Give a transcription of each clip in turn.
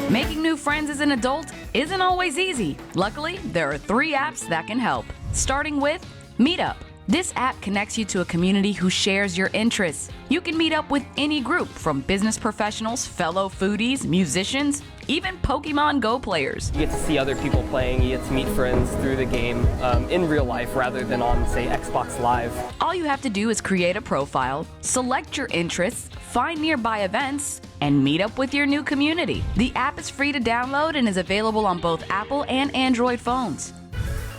Making new friends as an adult isn't always easy. Luckily, there are 3 apps that can help. Starting with Meetup. This app connects you to a community who shares your interests. You can meet up with any group, from business professionals, fellow foodies, musicians, even Pokemon Go players. You get to see other people playing, you get to meet friends through the game in real life rather than on, say, Xbox Live. All you have to do is create a profile, select your interests, find nearby events, and meet up with your new community. The app is free to download and is available on both Apple and Android phones.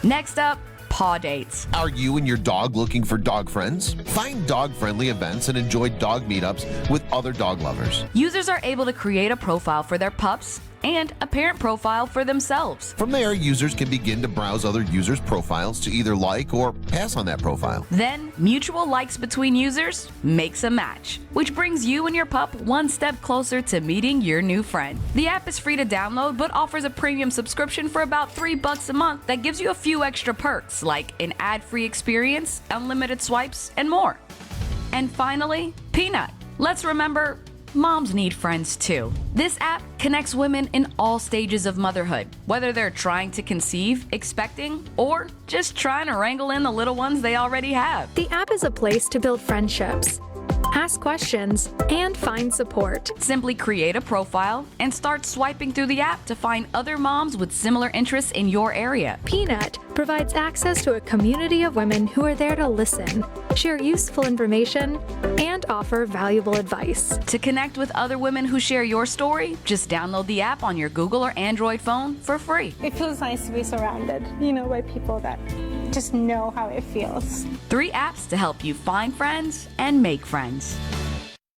Next up, Paw Dates. Are you and your dog looking for dog friends? Find dog-friendly events and enjoy dog meetups with other dog lovers. Users are able to create a profile for their pups and a parent profile for themselves. From there, users can begin to browse other users' profiles to either like or pass on that profile. Then, mutual likes between users makes a match, which brings you and your pup one step closer to meeting your new friend. The app is free to download but offers a premium subscription for about $3 a month that gives you a few extra perks like an ad-free experience, unlimited swipes, and more. And finally, Peanut. Let's remember, moms need friends too. This app connects women in all stages of motherhood, whether they're trying to conceive, expecting, or just trying to wrangle in the little ones they already have. The app is a place to build friendships, ask questions, and find support. Simply create a profile and start swiping through the app to find other moms with similar interests in your area. Peanut provides access to a community of women who are there to listen, share useful information, and offer valuable advice. To connect with other women who share your story, just download the app on your Google or Android phone for free. It feels nice to be surrounded, by people that just know how it feels. 3 apps to help you find friends and make friends.